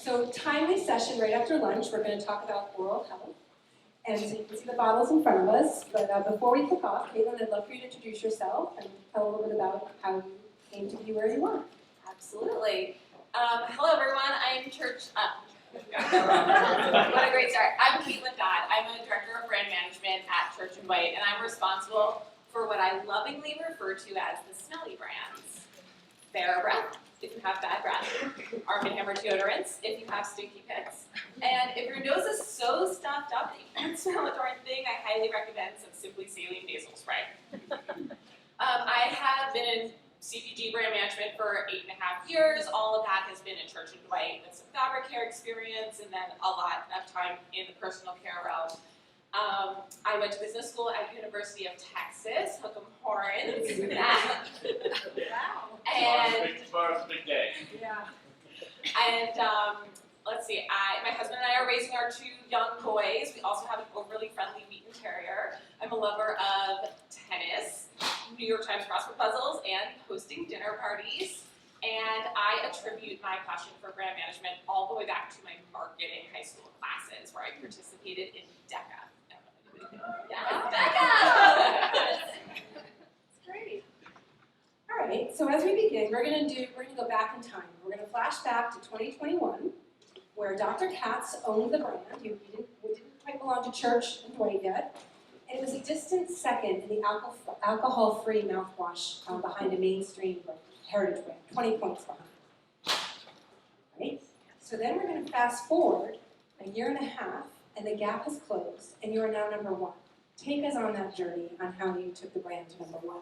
So timely session right after lunch, we're going to talk about oral health. And so you can see the bottles in front of us, but before we kick off, Caitlin, I'd love for you to introduce yourself and tell a little bit about how you came to be where you are. Absolutely. Hello everyone, I'm what a great start. I'm Caitlin Dodd. I'm a director of brand management at Church & Dwight, and I'm responsible for what I lovingly refer to as the smelly brands. TheraBreath, if you have bad breath. Arm & Hammer deodorants, if you have stinky pits. And if your nose is so stuffed up that you can't smell a darn thing, I highly recommend some Simply Saline nasal spray. I have been in CPG Brand Management for 8.5 years. All of that has been in Church & Dwight with some fabric care experience and then a lot of time in the personal care realm. I went to business school at University of Texas, hook 'em horns. Wow. And tomorrow's a big day. Yeah. And let's see, my husband and I are raising our 2 young boys. We also have an overly friendly Wheaten Terrier. I'm a lover of tennis, New York Times crossword puzzles, and hosting dinner parties. And I attribute my passion for brand management all the way back to my marketing high school classes where I participated in DECA. Yes, DECA! That's great. All right, so as we begin, we're going to go back in time. We're going to flash back to 2021, where Dr. Katz owned the brand. We didn't quite belong to Church & Dwight yet. And it was a distant second in the alcohol-free mouthwash behind a mainstream heritage brand, 20 points behind. Right? So then we're going to fast forward a year and a half, and the gap has closed, and you are now number 1. Take us on that journey on how you took the brand to number 1.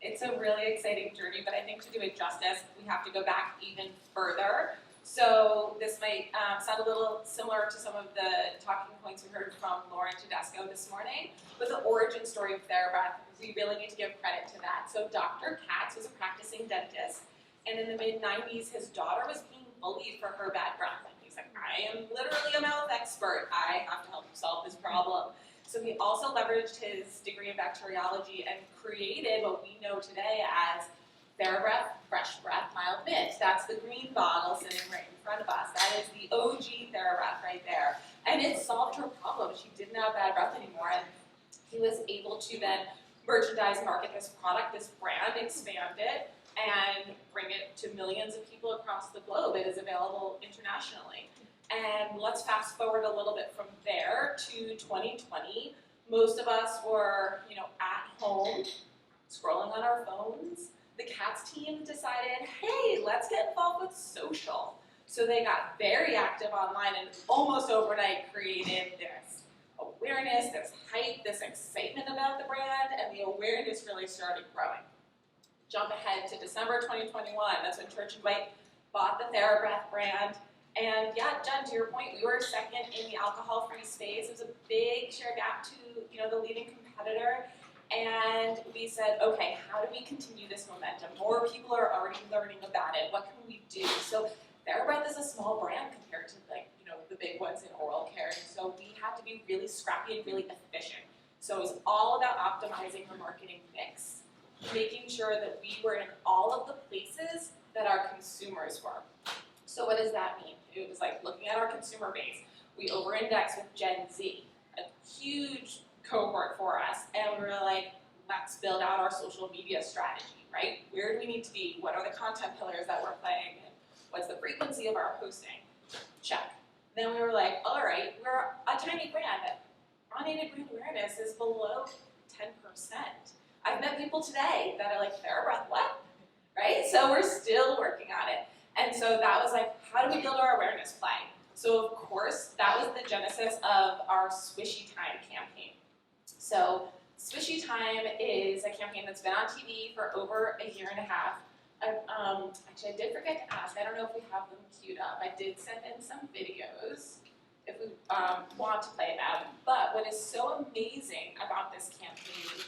It's a really exciting journey, but I think to do it justice, we have to go back even further. So this might sound a little similar to some of the talking points we heard from Lauren Tedesco this morning, but the origin story of TheraBreath, we really need to give credit to that. So Dr. Katz was a practicing dentist, and in the mid-90s, his daughter was being bullied for her bad breath. And he's like, I am literally a mouth expert. I have to help you solve this problem. So he also leveraged his degree in bacteriology and created what we know today as TheraBreath, Fresh Breath, Mild Mint. That's the green bottle sitting right in front of us. That is the OG TheraBreath right there. And it solved her problem. She didn't have bad breath anymore. And he was able to then merchandise, market this product, this brand, expand it, and bring it to millions of people across the globe. It is available internationally. And let's fast forward a little bit from there to 2020. Most of us were, at home, scrolling on our phones. The Katz team decided, hey, let's get involved with social. So they got very active online and almost overnight created this awareness, this hype, this excitement about the brand, and the awareness really started growing. Jump ahead to December 2021, that's when Church & Dwight bought the TheraBreath brand. And yeah, Jenn, to your point, we were second in the alcohol-free space. It was a big share gap to the leading competitor. And we said, okay, how do we continue this momentum? More people are already learning about it. What can we do? So TheraBreath is a small brand compared to the big ones in oral care. And so we had to be really scrappy and really efficient. So it was all about optimizing the marketing mix, making sure that we were in all of the places that our consumers were. So what does that mean? It was like looking at our consumer base. We over-index with Gen Z, a huge cohort for us, and we were like, let's build out our social media strategy, right? Where do we need to be? What are the content pillars that we're playing? And what's the frequency of our posting? Check. Then we were like, all right, we're a tiny brand. Unaided brand awareness is below 10%. I've met people today that are like, TheraBreath, what? Right? So we're still working on it. And so that was like, how do we build our awareness play? So of course, that was the genesis of our Swishy Time campaign. So Swishy Time is a campaign that's been on TV for over a year and a half. Actually, I did forget to ask. I don't know if we have them queued up. I did send in some videos if we want to play them. But what is so amazing about this campaign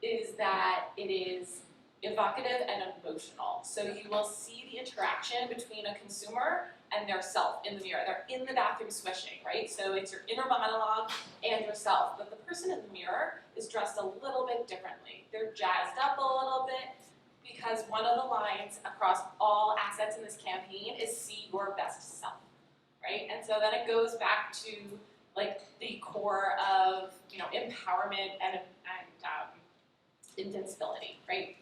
is that it is evocative and emotional. So you will see the interaction between a consumer and their self in the mirror. They're in the bathroom swishing, right? So it's your inner monologue and yourself. But the person in the mirror is dressed a little bit differently. They're jazzed up a little bit because one of the lines across all assets in this campaign is see your best self, right? And so then it goes back to like the core of, you know, empowerment and invincibility, right?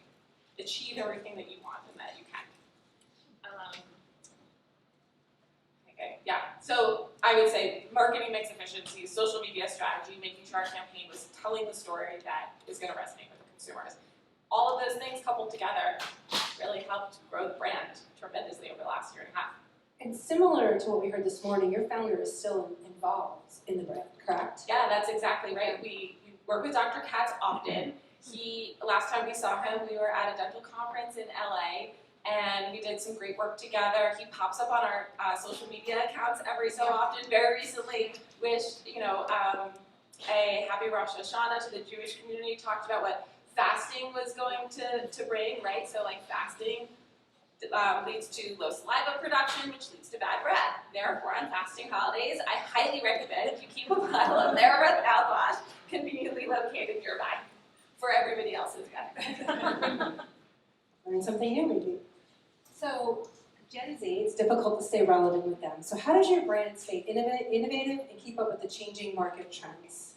Achieve everything that you want and that you can. Okay, yeah. So I would say marketing mix efficiency, social media strategy, making sure our campaign was telling the story that is going to resonate with the consumers. All of those things coupled together really helped grow the brand tremendously over the last year and a half. And similar to what we heard this morning, your founder is still involved in the brand, correct? Yeah, that's exactly right. We work with Dr. Katz often. Last time we saw him, we were at a dental conference in LA, and we did some great work together. He pops up on our social media accounts every so often. Very recently wished, you know, a happy Rosh Hashanah to the Jewish community, talked about what fasting was going to bring, right? So like fasting leads to low saliva production, which leads to bad breath. Therefore, on fasting holidays, I highly recommend if you keep a bottle of TheraBreath mouthwash conveniently located nearby for everybody else's good. Learn something new, maybe. So, Gen Z, it's difficult to stay relevant with them. So how does your brand stay innovative and keep up with the changing market trends?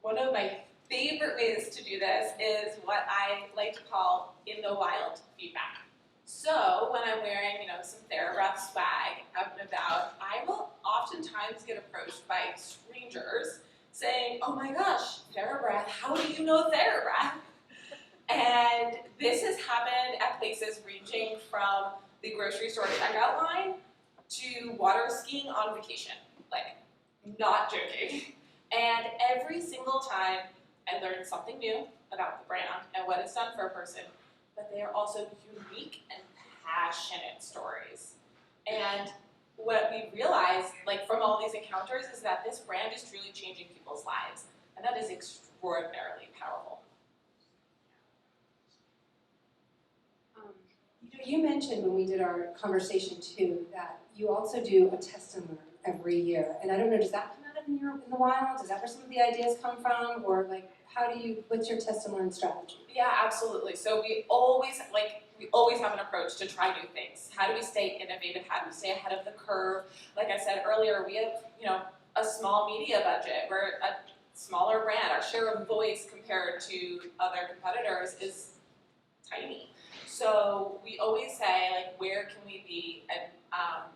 One of my favorite ways to do this is what I like to call in the wild feedback. So when I'm wearing, you know, some TheraBreath swag out and about, I will oftentimes get approached by strangers saying, "Oh my gosh, TheraBreath, how do you know TheraBreath?" And this has happened at places ranging from the grocery store checkout line to water skiing on vacation. Like, not joking. And every single time I learn something new about the brand and what it's done for a person, but they are also unique and passionate stories. And what we realize, like from all these encounters, is that this brand is truly changing people's lives. And that is extraordinarily powerful. You mentioned when we did our conversation too that you also do a test and learn every year. And I don't know, does that come out in the wild? Is that where some of the ideas come from? Or like, what's your test and learn strategy? Yeah, absolutely. So we always have an approach to try new things. How do we stay innovative? How do we stay ahead of the curve? Like I said earlier, we have, you know, a small media budget. We're a smaller brand. Our share of voice compared to other competitors is tiny. So we always say, like, where can we be? And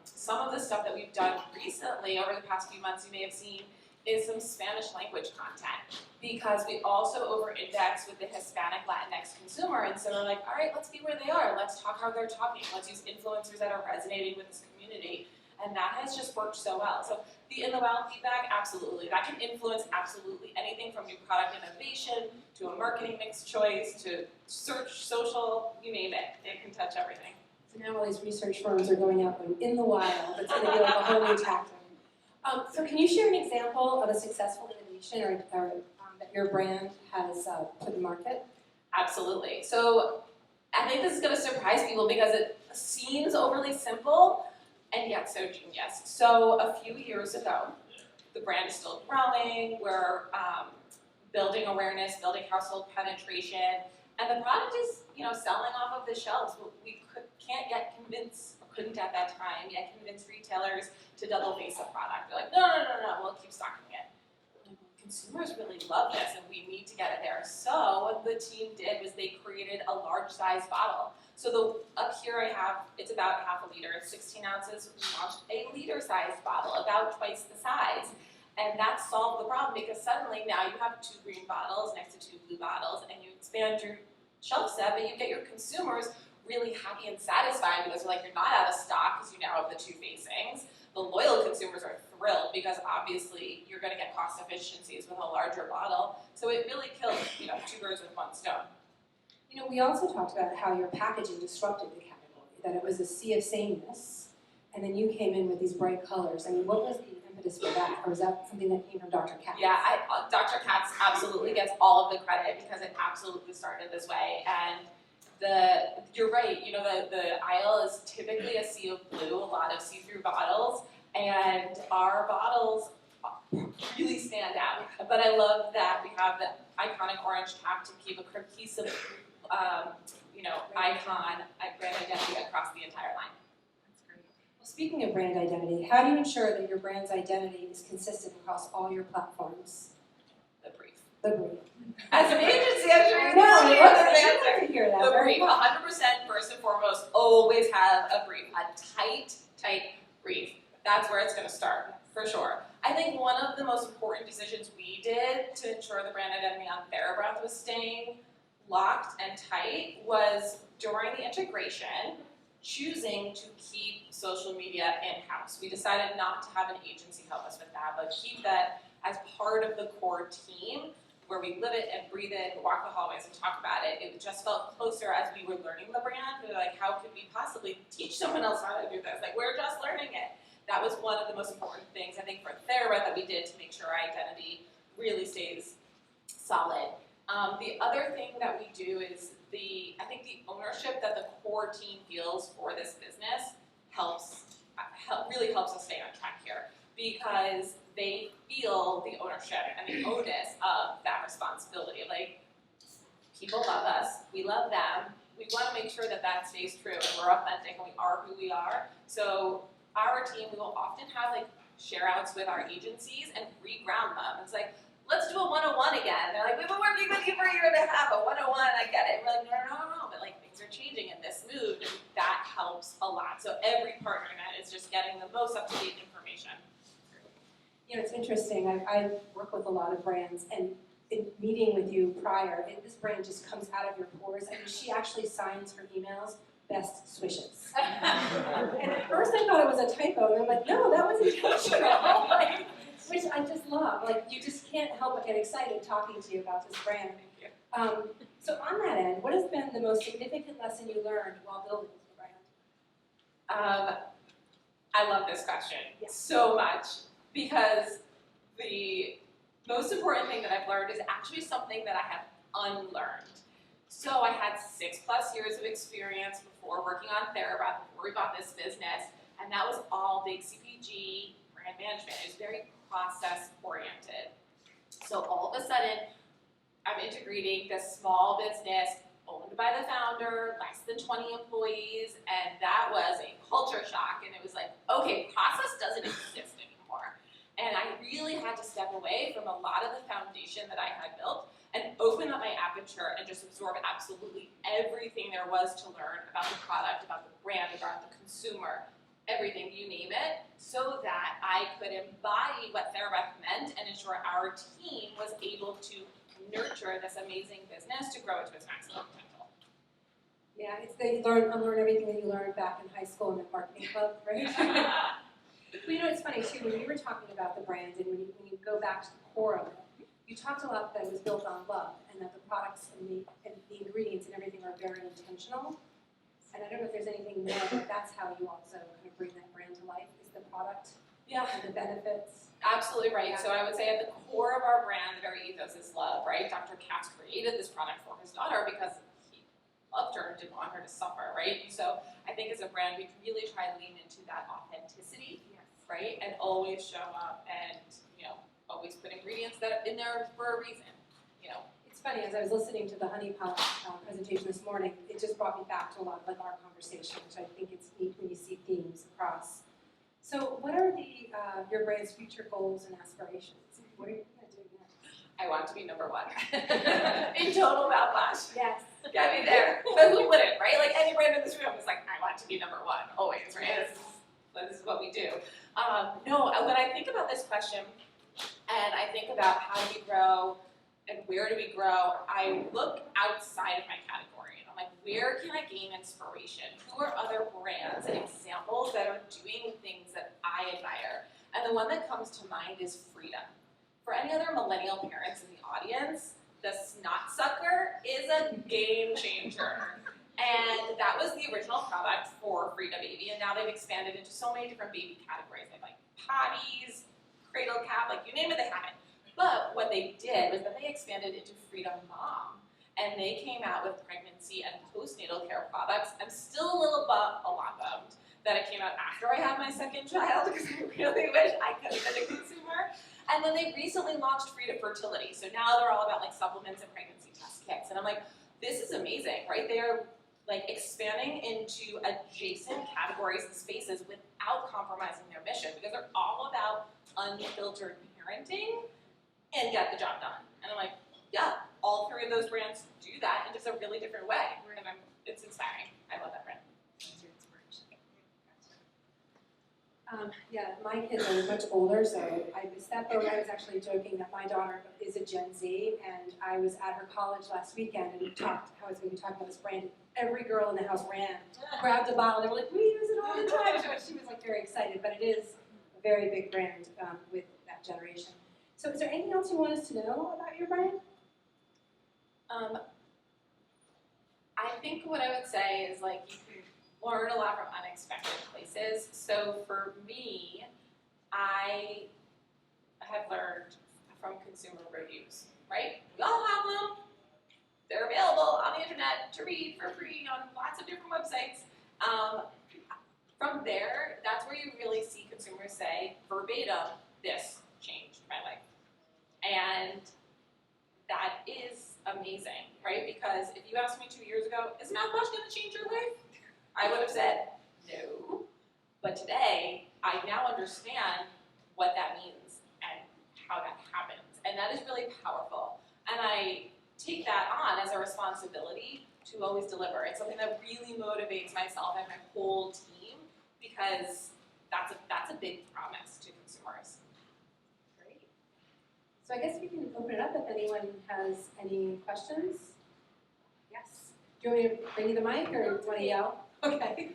some of the stuff that we've done recently over the past few months, you may have seen, is some Spanish language content, because we also over-index with the Hispanic Latinx consumer, and so we're like, all right, let's be where they are, let's talk how they're talking, let's use influencers that are resonating with this community, and that has just worked so well. So the in the wild feedback, absolutely, that can influence absolutely anything from new product innovation to a marketing mix choice to search, social, you name it, it can touch everything. So now all these research firms are going out and in the wild, it's going to be like a whole new tactic. So can you share an example of a successful innovation that your brand has put in market? Absolutely. So I think this is going to surprise people because it seems overly simple and yet so genius. So a few years ago, the brand is still growing, we're building awareness, building household penetration, and the product is, you know, selling off of the shelves. We couldn't at that time yet convince retailers to double face a product. They're like, no, we'll keep stocking it. Consumers really love this and we need to get it there. So what the team did was they created a large size bottle. So up here I have, it's about half a liter, it's 16 ounces. We launched a liter sized bottle, about twice the size. And that solved the problem because suddenly now you have 2 green bottles next to 2 blue bottles and you expand your shelf set, but you get your consumers really happy and satisfied because they're like, you're not out of stock because you now have the 2 facings. The loyal consumers are thrilled because obviously you're going to get cost efficiencies with a larger bottle. So it really killed, you know, 2 birds with 1 stone. You know, we also talked about how your packaging disrupted the category, that it was a sea of sameness, and then you came in with these bright colors. I mean, what was the impetus for that, or is that something that came from Dr. Katz? Yeah, Dr. Katz absolutely gets all of the credit because it absolutely started this way. And you're right, you know, the aisle is typically a sea of blue, a lot of see-through bottles, and our bottles really stand out. But I love that we have the iconic orange cap to keep a cohesive, you know, icon, brand identity across the entire line. That's great. Well, Speaking of brand identity, how do you ensure that your brand's identity is consistent across all your platforms? The brief. The brief. As an agency, I'm sure you're No, familiar I with the would answer. like to hear that. The Very brief, much. 100% first and foremost, always have a brief, a tight brief. That's where it's going to start, for sure. I think one of the most important decisions we did to ensure the brand identity on TheraBreath was staying locked and tight was during the integration, choosing to keep social media in-house. We decided not to have an agency help us with that, but keep that as part of the core team where we live it and breathe it and walk the hallways and talk about it. It just felt closer as we were learning the brand. We were like, how could we possibly teach someone else how to do this? Like, we're just learning it. That was one of the most important things, I think, for TheraBreath that we did to make sure our identity really stays solid. The other thing that we do is I think the ownership that the core team feels for this business really helps us stay on track here, because they feel the ownership and the onus of that responsibility. Like, people love us, we love them, we want to make sure that that stays true and we're authentic and we are who we are. So our team, we will often have like share outs with our agencies and reground them. It's like, let's do a 101 again. They're like, we've been working with you for a year and a half, a 101, I get it. We're like, no, but like things are changing and this moved, and that helps a lot. So every partner net is just getting the most up-to-date information. You know, it's interesting. I work with a lot of brands, and in meeting with you prior, this brand just comes out of your pores. I mean, she actually signs her emails, best swishes. And at first I thought it was a typo, and I'm like, no, that was intentional. Like, which I just love. Like, you just can't help but get excited talking to you about this brand. Thank you. So on that end, what has been the most significant lesson you learned while building the brand? I love this question Yeah. so much, because the most important thing that I've learned is actually something that I have unlearned. So I had 6+ years of experience before working on TheraBreath, before we bought this business, and that was all big CPG brand management. It was very process oriented. So all of a sudden, I'm integrating this small business owned by the founder, less than 20 employees, and that was a culture shock. And it was like, okay, process doesn't exist anymore. And I really had to step away from a lot of the foundation that I had built and open up my aperture and just absorb absolutely everything there was to learn about the product, about the brand, about the consumer, everything, you name it, so that I could embody what TheraBreath meant and ensure our team was able to nurture this amazing business to grow it to its maximum potential. Yeah, it's that you unlearn everything that you learned back in high school in the marketing club, right? Well, you know, it's funny too, when you were talking about the brand and when you go back to the core of it, you talked a lot that it was built on love and that the products and the ingredients and everything are very intentional. And I don't know if there's anything more, but that's how you also kind of bring that brand to life, is the product and the benefits. Absolutely right. So I would say at the core of our brand, the very ethos is love, right? Dr. Katz created this product for his daughter because he loved her and didn't want her to suffer, right? So I think as a brand, we really try to lean into that authenticity, right? And always show up and, always put ingredients that are in there for a reason, It's funny, as I was listening to the Honey Pot presentation this morning, it just brought me back to a lot of like our conversation, which I think it's neat when you see themes across. So what are your brand's future goals and aspirations? What are you going to do next? I want to be number one. In total backlash. Yes. Get me there. But who wouldn't, right? Like any brand in this room is like, I want to be number one, always, right? This is what we do. No, when I think about this question, and I think about how do we grow and where do we grow, I look outside of my category. And I'm like, where can I gain inspiration? Who are other brands and examples that are doing things that I admire? And the one that comes to mind is freedom. For any other millennial parents in the audience, the snot sucker is a game changer. And that was the original product for Frida Baby, and now they've expanded into so many different baby categories. They have like potties, cradle cap, like you name it, they have it. But what they did was that they expanded into Freedom Mom, and they came out with pregnancy and postnatal care products. I'm still a lot bummed that it came out after I had my second child, because I really wish I could have been a consumer. And then they recently launched Frida Fertility, so now they're all about like supplements and pregnancy test kits. And I'm like, this is amazing, right? They're like expanding into adjacent categories and spaces without compromising their mission, because they're all about unfiltered parenting and get the job done. And I'm like, yeah, all three of those brands do that in just a really different way. And it's inspiring. I love that brand. Yeah, my kids are much older, so I missed that boat. I was actually joking that my daughter is a Gen Z, and I was at her college last weekend and I was going to be talking about this brand. Every girl in the house ran, grabbed a bottle, they were like, we use it all the time. So she was like very excited, but it is a very big brand with that generation. So is there anything else you want us to know about your brand? I think what I would say is like you can learn a lot from unexpected places. So for me, I have learned from consumer reviews, right? We all have them. They're available on the internet to read for free on lots of different websites. From there, that's where you really see consumers say, verbatim, this changed my life. And that is amazing, right? Because if you asked me 2 years ago, is mouthwash going to change your life? I would have said no. But today, I now understand what that means and how that happens. And that is really powerful. And I take that on as a responsibility to always deliver. It's something that really motivates myself and my whole team, because that's a big promise to consumers. Great. So I guess we can open it up if anyone has any questions. Yes. Do you want me to bring you the mic, or do you want to yell? Okay.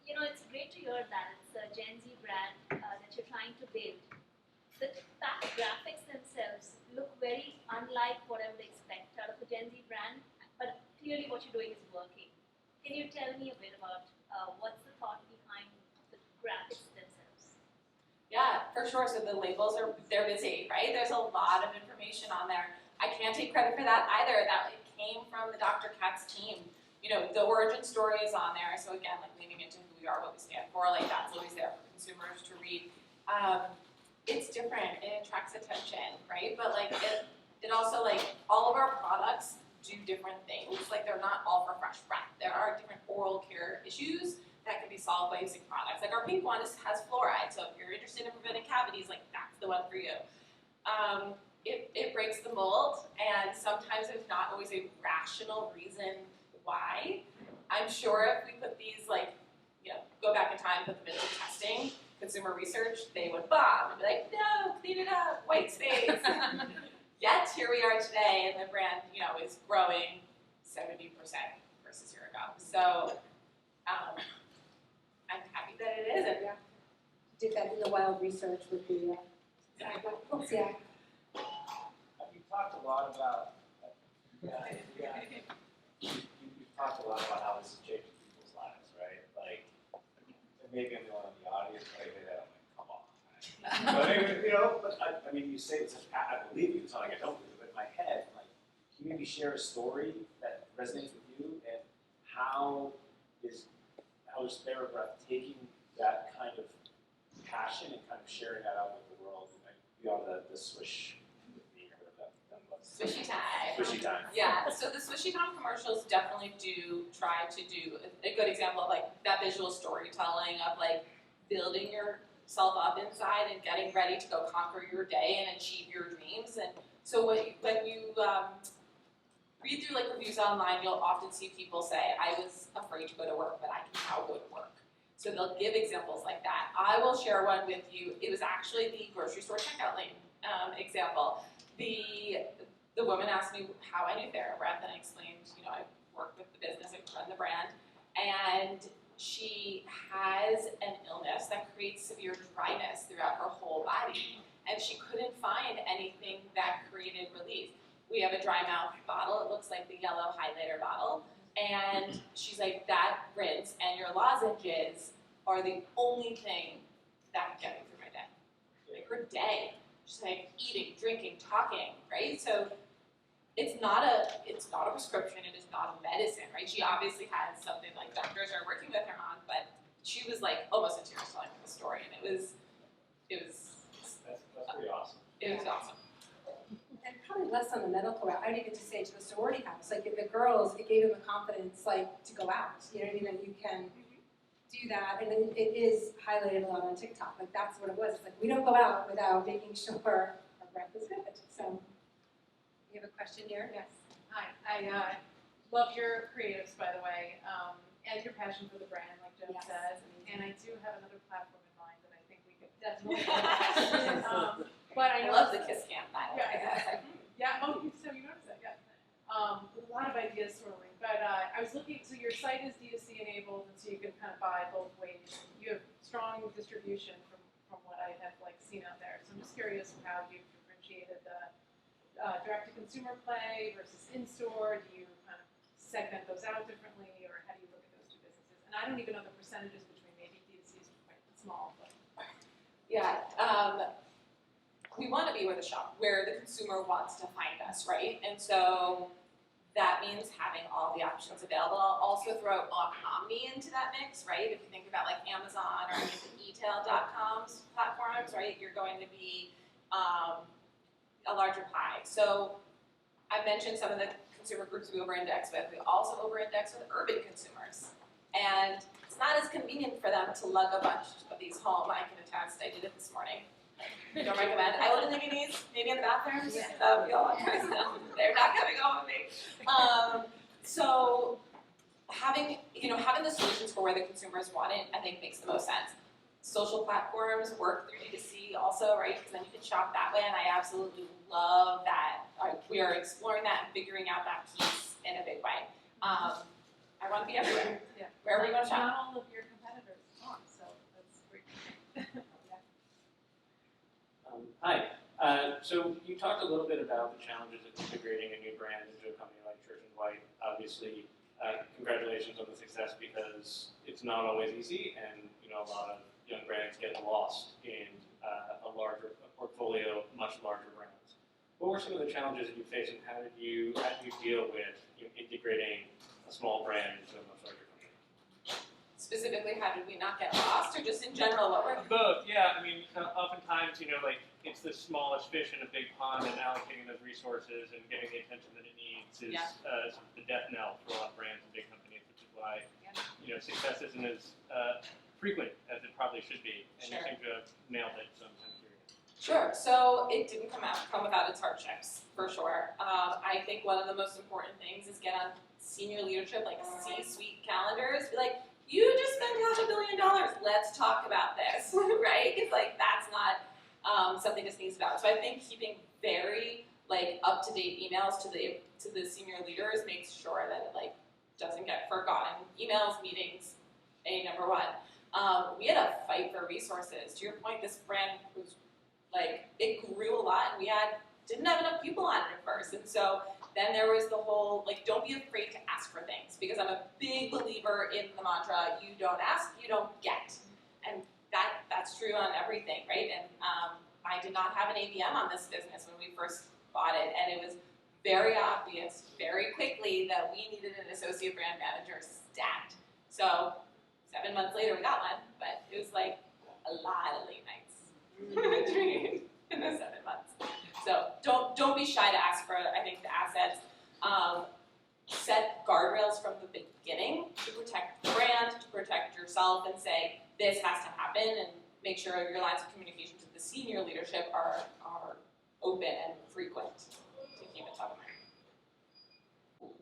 You know, it's great to hear that it's a Gen Z brand that you're trying to build. The pack graphics themselves look very unlike what I would expect out of a Gen Z brand, but clearly what you're doing is working. Can you tell me a bit about what's the thought behind the graphics themselves? Yeah, for sure. So the labels they're busy, right? There's a lot of information on there. I can't take credit for that either. That it came from the Dr. Katz team. You know, the origin story is on there. So again, like leaning into who we are, what we stand for, like that's always there for consumers to read. It's different. It attracts attention, right? But like it also, like, all of our products do different things. Like they're not all for fresh breath. There are different oral care issues that can be solved by using products. Like our pink one has fluoride, so if you're interested in preventing cavities, like that's the one for you. It breaks the mold, and sometimes there's not always a rational reason why. I'm sure if we put these, like, you know, go back in time, put them into testing, consumer research, they would bomb and be like, no, clean it up, white space. Yet here we are today, and the brand, you know, is growing 70% versus a year ago. So I'm happy that it is. And Did that in the wild research with the yeah. You've talked a lot about you've talked a lot about how this is changing people's lives, right? Like, maybe I'm the one in the audience, but I hear that, I'm like, come on. But maybe, you know, but I mean, you say it's I believe you. It's not like I don't believe it, but in my head, like, can you maybe share a story that resonates with you, and how is TheraBreath taking that kind of passion and kind of sharing that out with the world, like, beyond the swish. Swishy time. Swishy time. Yeah, so the Swishy time commercials definitely do try to do a good example of like that visual storytelling of like building yourself up inside and getting ready to go conquer your day and achieve your dreams. And so when you read through like reviews online, you'll often see people say, I was afraid to go to work, but I can now go to work. So they'll give examples like that. I will share one with you. It was actually the grocery store checkout lane example. The woman asked me how I knew TheraBreath, and I explained, you know, I work with the business, I run the brand, and she has an illness that creates severe dryness throughout her whole body, and she couldn't find anything that created relief. We have a dry mouth bottle. It looks like the yellow highlighter bottle, and she's like, that rinse and your lozenges are the only thing that can get me through my day. Like her day. She's like eating, drinking, talking, right? So it's not a prescription, it is not a medicine, right? She obviously had something like doctors are working with her on, but she was like almost in tears telling me the story, and that's pretty awesome. It was awesome. And probably less on the medical route. I didn't get to say to the sorority house, like the girls, it gave them the confidence, like to go out. You know what I mean? That you can do that, and then it is highlighted a lot on TikTok. Like that's what it was. It's like we don't go out without making sure our breath is good. So, you have a question here? Yes. Hi. I love your creatives, by the way, and your passion for the brand, like Jenn Yes. says. And I do have another platform in mind that I think we could definitely. But I I know love the kiss cam, by the way. Yeah. Oh, so you noticed that? Yeah. With a lot of ideas swirling. But I was looking. So your site is D2C enabled, and so you can kind of buy both ways. You have strong distribution from what I have seen out there. So I'm just curious how you've differentiated the direct-to-consumer play versus in-store? Do you kind of segment those out differently, or how do you look at those two businesses? And I don't even know the percentages between maybe D2C is quite small, but Yeah, we want to be where the consumer wants to find us, right? And so that means having all the options available. I'll also throw Omni into that mix, right? If you think about like Amazon or any of the etail.com's platforms, right? You're going to be a larger pie. So I mentioned some of the consumer groups we over-index with. We also over-index with urban consumers. And it's not as convenient for them to lug a bunch of these home. I can attest, I did it this morning. Don't recommend. I will leave these maybe in the bathrooms. They're not coming home with me. So having the solutions for where the consumers want it, I think makes the most sense. Social platforms work through D2C also, right? Because then you can shop that way, and I absolutely love that. We are exploring that and figuring out that piece in a big way. I want to be everywhere. yeah, Wherever you want to shop. Not all of your competitors are, so that's great. Hi. So you talked a little bit about the challenges of integrating a new brand into a company like Church & Dwight. Obviously, congratulations on the success because it's not always easy, and a lot of young brands get lost in a portfolio, much larger brands. What were some of the challenges that you faced, and how did you deal with integrating a small brand into a much larger company? Specifically, how did we not get lost, or just in general, what we're Both, yeah. I mean, oftentimes, it's the smallest fish in a big pond, and allocating those resources and getting the attention that it needs is sort of the death knell for a lot of brands and big companies, which is why success isn't as frequent as it probably should be. And you seem to have nailed it, so I'm kind of curious. Sure. So it didn't come without its hardships, for sure. I think one of the most important things is get on senior leadership, like C-suite calendars. Be like, you just spent $500 million. Let's talk about this, right? Because that's not something that needs about. So I think keeping very up-to-date emails to the senior leaders makes sure that it doesn't get forgotten. Emails, meetings, number one. We had a fight for resources. To your point, this brand was it grew a lot, and we didn't have enough people on it at first, and so then there was the whole don't be afraid to ask for things, because I'm a big believer in the mantra, you don't ask, you don't get, and that's true on everything, right? And I did not have an ABM on this business when we first bought it, and it was very obvious very quickly that we needed an associate brand manager stat. So 7 months later we got one, but it was a lot of late nights in the 7 months. So don't be shy to ask for, I think, the assets. Set guardrails from the beginning to protect the brand, to protect yourself, and say this has to happen, and make sure your lines of communication to the senior leadership are open and frequent to keep it top of mind.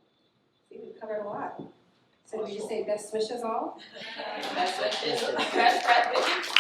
See, we've covered a lot. So did we just say best wishes all? Best wishes. Fresh breath wishes.